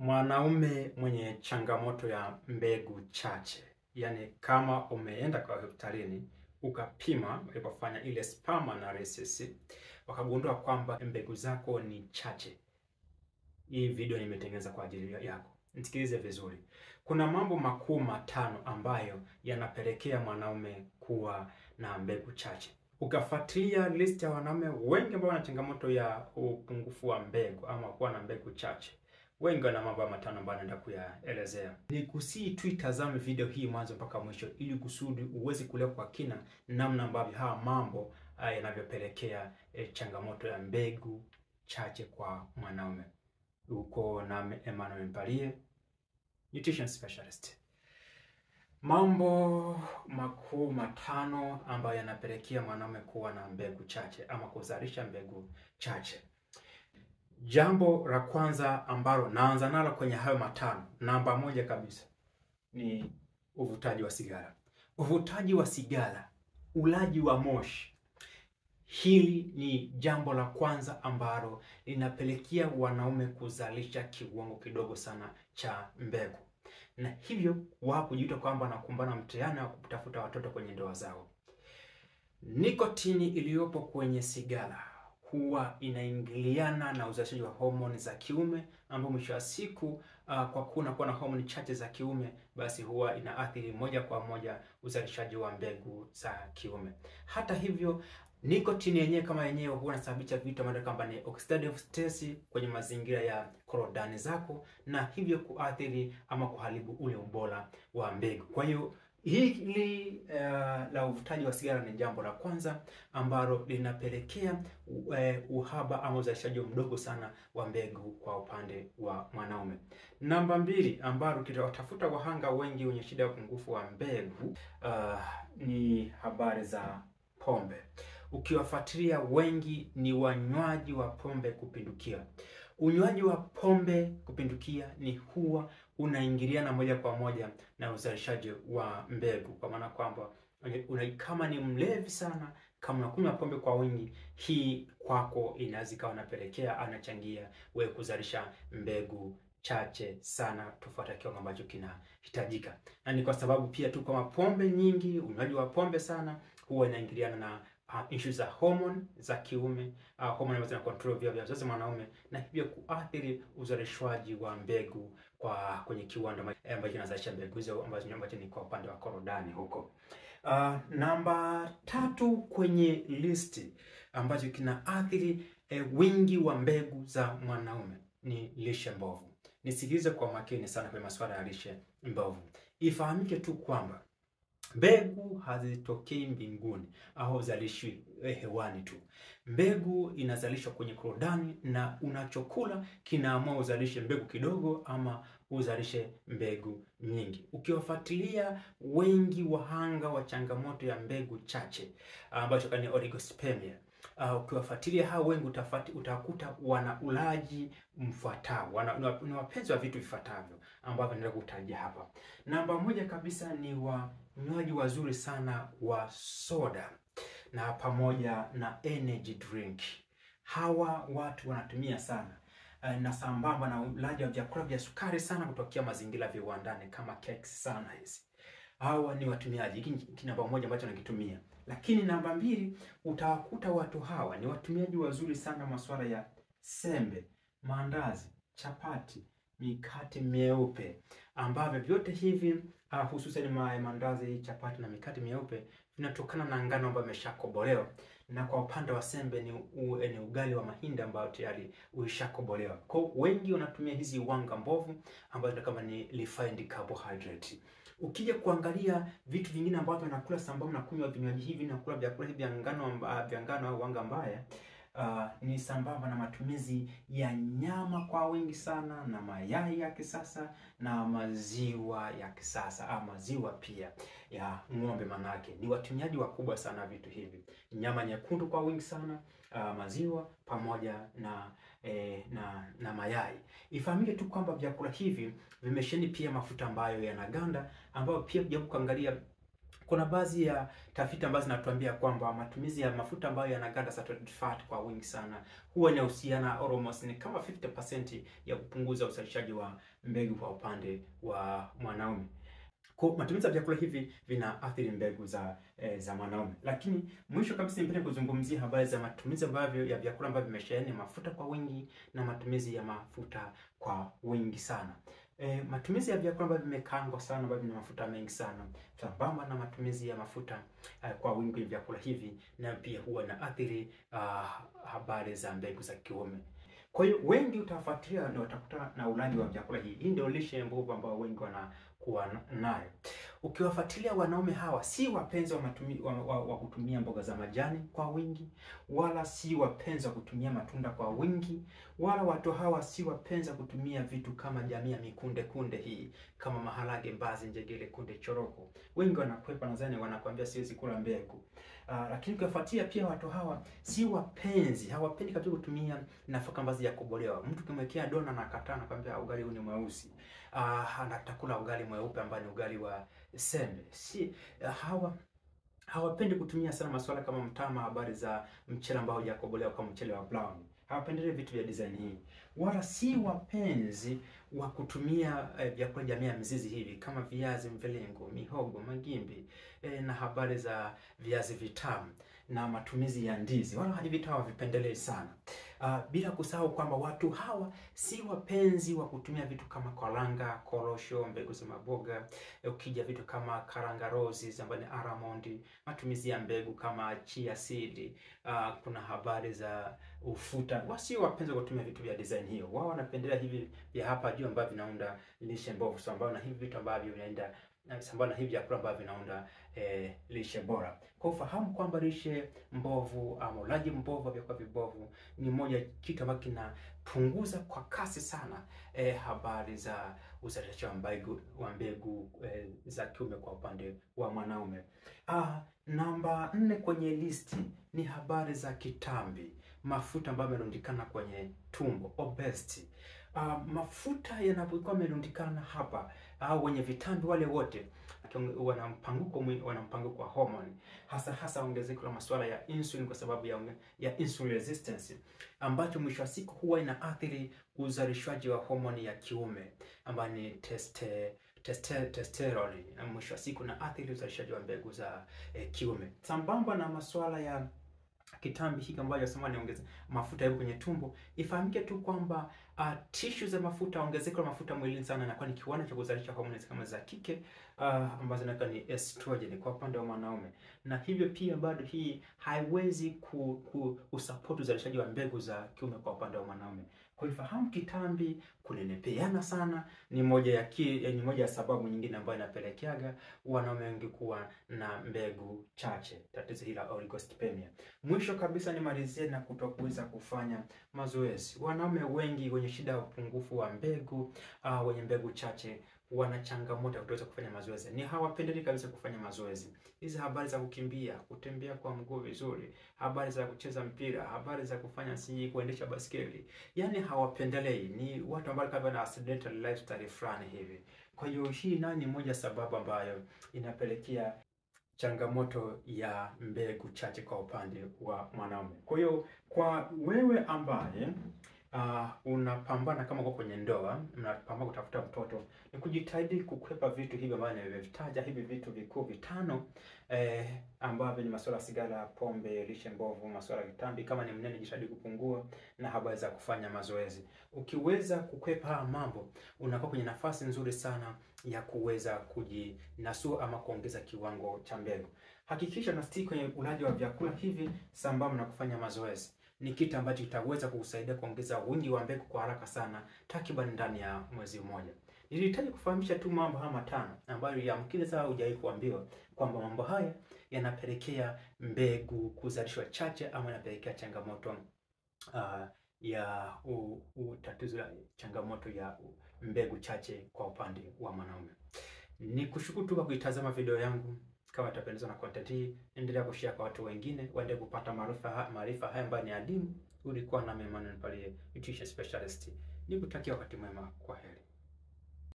Mwanaume mwenye changamoto ya mbegu chache, yani kama umeenda kwa hospitalini ukapima, ulipofanya ile sperm analysis wakagundua kwamba mbegu zako ni chache. Hii video nimetengeneza kwa ajili yako. Nisikilize vizuri. Kuna mambo makuu matano ambayo yanapelekea mwanaume kuwa na mbegu chache. Ukafuatilia list ya wanaume wengi ambao wana changamoto ya upungufu wa mbegu ama kuwa na mbegu chache, wengi wana mambo matano ambayo naenda kuyaelezea. Nikusii tu itazame video hii mwanzo mpaka mwisho ili kusudi uweze kuelewa kwa kina namna ambavyo haya mambo yanavyopelekea changamoto ya mbegu chache kwa mwanaume. Uko na Emmanuel Mpalie, nutrition specialist. Mambo makuu matano ambayo yanapelekea mwanaume kuwa na mbegu chache ama kuzalisha mbegu chache. Jambo la kwanza ambalo naanza nalo kwenye hayo matano, namba moja kabisa, ni uvutaji wa sigara. Uvutaji wa sigara, ulaji wa moshi. Hili ni jambo la kwanza ambalo linapelekea wanaume kuzalisha kiwango kidogo sana cha mbegu, na hivyo wao kujiita kwamba wanakumbana mtihani wa kutafuta watoto kwenye ndoa zao. Nikotini iliyopo kwenye sigara huwa inaingiliana na uzalishaji wa homoni za kiume, ambapo mwisho wa siku kwa kuwa na homoni chache za kiume, basi huwa inaathiri moja kwa moja uzalishaji wa mbegu za kiume. Hata hivyo, nikotini yenyewe kama yenyewe huwa inasababisha vitu ambavyo kama ni oxidative stress kwenye mazingira ya korodani zako, na hivyo kuathiri ama kuharibu ule ubora wa mbegu. Kwa hiyo hili la uvutaji wa sigara ni jambo la kwanza ambalo linapelekea uhaba ama uzalishaji mdogo sana wa mbegu kwa upande wa mwanaume. Namba mbili, ambalo kitawatafuta wahanga wengi wenye shida ya upungufu wa mbegu, ni habari za pombe. Ukiwafuatilia, wengi ni wanywaji wa pombe kupindukia. Unywaji wa pombe kupindukia ni huwa unaingiliana moja kwa moja na uzalishaji wa mbegu, kwa maana kwamba kama ni mlevi sana, kama unakunywa pombe kwa wingi, hii kwako inaweza ikawa inapelekea anachangia wewe kuzalisha mbegu chache sana tofauti na kiwango ambacho kinahitajika. Na ni kwa sababu pia tu kama pombe nyingi, unywaji wa pombe sana huwa inaingiliana na issues za hormone za kiume, hormone ambazo zina control vya uzazi mwanaume, na hivyo kuathiri uzalishwaji wa mbegu kwenye kiwanda ambacho kinazalisha mbegu hizo ambacho ni kwa upande wa korodani huko. Namba tatu kwenye listi ambacho kinaathiri wingi wa mbegu za mwanaume ni lishe mbovu. Nisikilize kwa makini sana kwa masuala ya lishe mbovu. Ifahamike tu kwamba mbegu hazitokei mbinguni au uzalishwi hewani tu. Mbegu inazalishwa kwenye korodani, na unachokula kinaamua uzalishe mbegu kidogo ama uzalishe mbegu nyingi. Ukiwafuatilia wengi wahanga wa changamoto ya mbegu chache ambacho ni oligospermia, ukiwafuatilia hao wengi utakuta wana ulaji mfuatao, ni wapenzi wa vitu vifuatavyo ambavyo ndio kutajia hapa. Namba moja kabisa ni wanywaji wazuri sana wa soda na pamoja na energy drink. Hawa watu wanatumia sana na sambamba na ulaji wa vyakula vya sukari sana kutokea mazingira ya viwandani kama cakes sana hizi. Hawa ni watumiaji. Hiki namba moja ambacho nakitumia. Lakini namba mbili, utawakuta watu hawa ni watumiaji wazuri sana masuala ya sembe, maandazi, chapati, mikate meupe, ambavyo vyote hivi hususan maandazi, chapati na mikate meupe vinatokana na ngano ambayo imeshakobolewa, na kwa upande wa sembe ni ugali wa mahindi ambao tayari ulishakobolewa. Kwa wengi wanatumia hizi wanga mbovu ambazo kama ni refined carbohydrate. Ukija kuangalia vitu vingine ambavyo nakula sambamba na kunywa vinywaji hivi na kula vyakula hivi vya ngano au wanga mbaya, ni sambamba na matumizi ya nyama kwa wingi sana, na mayai ya kisasa, na maziwa ya kisasa au maziwa pia ya ng'ombe. Manake ni watumiaji wakubwa sana vitu hivi, nyama nyekundu kwa wingi sana, maziwa pamoja na mayai. Ifahamike tu kwamba vyakula hivi vimesheni pia mafuta ambayo yanaganda, ambayo pia kuangalia Kuna baadhi ya tafiti ambazo zinatuambia kwamba matumizi ya mafuta ambayo yanaganda saturated fat kwa wingi sana huwa inahusiana almost ni kama 50% ya kupunguza uzalishaji wa mbegu kwa upande wa mwanaume. Kwa matumizi ya vyakula hivi vinaathiri mbegu za mwanaume. Lakini mwisho kabisa nipende kuzungumzia habari za matumizi ambavyo ya vyakula ambavyo vimesheheni mafuta kwa wingi na matumizi ya mafuta kwa wingi sana. Matumizi ya vyakula ambavyo vimekaangwa sana ambavyo vina mafuta mengi sana sambamba na matumizi ya mafuta kwa wingi vyakula hivi na pia huwa na athiri habari za mbegu za kiume. Kwa hiyo wengi utafuatilia na utakuta na ulaji wa vyakula hii. Hii ndio lishe mbovu ambao wengi wanakuwa nayo. Ukiwafuatilia wanaume hawa si wapenzi wa kutumia mboga za majani kwa wingi, wala si wapenzi wa kutumia matunda kwa wingi, wala watu hawa si wapenzi wa kutumia vitu kama jamii ya mikunde kunde hii kama maharage, mbazi, njegere, kunde, choroko. Wengi wanakwepa, nadhani wanakuambia siwezi kula mbegu. Lakini ukiwafuatia pia watu hawa si wapenzi, hawapendi kabisa kutumia nafaka ambazo ya kubolewa. Mtu kimwekea dona na kataa na kwambia ugali huu ni mweusi. Anatakula ugali mweupe ambao ni ugali wa sembe. Hawapendi kutumia sana masuala kama mtama, habari za mchele ambao hujakobolewa kama mchele wa brown. Hawapendelei vitu vya design hii. Wala si wapenzi wa kutumia vyakula jamii ya mizizi hivi kama viazi mviringo, mihogo, magimbi na habari za viazi vitamu na matumizi ya ndizi. Wala hivi vitu hawavipendelei sana. Bila kusahau kwamba watu hawa si wapenzi wa kutumia vitu kama karanga, korosho, mbegu za maboga, ukija vitu kama karanga roses ambayo ni almond, matumizi ya mbegu kama chia seed, kuna habari za ufuta. Wasi wapenzi wa kutumia vitu vya design hiyo. Wao wanapendelea hivi vya hapa juu ambavyo vinaunda lishe mbovu sambamba na hivi vitu ambavyo vinaenda sambamba na hivi vyakula ambavyo vinaunda lishe bora. Kwa ufahamu kwamba lishe mbovu ama ulaji mbovu wa vyakula vibovu ni moja kitu ambacho kinapunguza kwa kasi sana habari za uzalishaji wa mbegu za kiume kwa upande wa mwanaume. Namba 4 kwenye listi ni habari za kitambi, mafuta ambayo yamerundikana kwenye tumbo, obesity. Mafuta yanapokuwa yamerundikana hapa au wenye vitambi wale wote wana mpanguko wa hormone, hasa ongezeko la masuala ya insulin kwa sababu ya insulin resistance, ambacho mwisho wa siku huwa inaathiri uzalishaji wa homoni ya kiume ambayo ni testosterone, na mwisho wa siku na athiri uzalishaji wa mbegu za kiume. Sambamba na masuala ya kitambi hiki ambayo yasema niongeze mafuta yapo kwenye tumbo, ifahamike tu kwamba tissue za mafuta, ongezeko la mafuta mwilini sana na kwa ni kiwanda cha kuzalisha homoni kama za kike ambazo ni estrogen kwa upande wa mwanaume, na hivyo pia bado hii haiwezi kusupport uzalishaji wa mbegu za kiume kwa upande wa mwanaume. Kwa hiyo fahamu kitambi kunenepeana sana ni moja ya sababu nyingine ambayo inapelekeaga wanaume wengi kuwa na mbegu chache, tatizo hili la oligospermia. Mwisho kabisa nimalizie na kutokuweza kufanya mazoezi. Wanaume wengi wenye shida ya upungufu wa mbegu, wenye mbegu chache wana changamoto ya kutoweza kufanya mazoezi. Ni hawapendelei kabisa kufanya mazoezi. Hizi habari za kukimbia, kutembea kwa mguu vizuri, habari za kucheza mpira, habari za kufanya kuendesha baskeli, yani hawapendelei. Ni watu ambao kama na sedentary lifestyle fulani hivi. Kwa hiyo hii ni moja sababu ambayo inapelekea changamoto ya mbegu chache kwa upande wa mwanaume. Kwa hiyo kwa wewe ambaye unapambana kama uko kwenye ndoa, unapambana kutafuta mtoto, ni kujitahidi kukwepa vitu hivi ambavyo nimevitaja, hivi vitu vikuu vitano ambavyo ni masuala ya sigara, pombe, lishe mbovu, masuala ya kitambi. Kama ni mnene, jitahidi kupungua na habari za kufanya mazoezi. Ukiweza kukwepa mambo, unakuwa kwenye nafasi nzuri sana ya kuweza kujinasua ama kuongeza kiwango cha mbegu. Hakikisha unastiki kwenye ulaji wa vyakula hivi sambamba na kufanya mazoezi. Ni kitu ambacho kitaweza kukusaidia kuongeza wingi wa mbegu kwa haraka sana, takriban ndani ya mwezi mmoja. Nilihitaji kufahamisha tu mambo haya matano ambayo yamkini sasa hujawahi kuambiwa kwamba mambo haya yanapelekea mbegu kuzalishwa chache ama yanapelekea changamoto changamoto ya mbegu chache kwa upande wa mwanaume. Nikushukuru tu kwa kuitazama video yangu. Kama utapendezwa na content hii, endelea kushare kwa watu wengine waende kupata maarifa haya ambayo ni adimu. Ulikuwa na Emmanuel Mpalie, nutrition specialist. Nikutakia wakati mwema, kwa heri.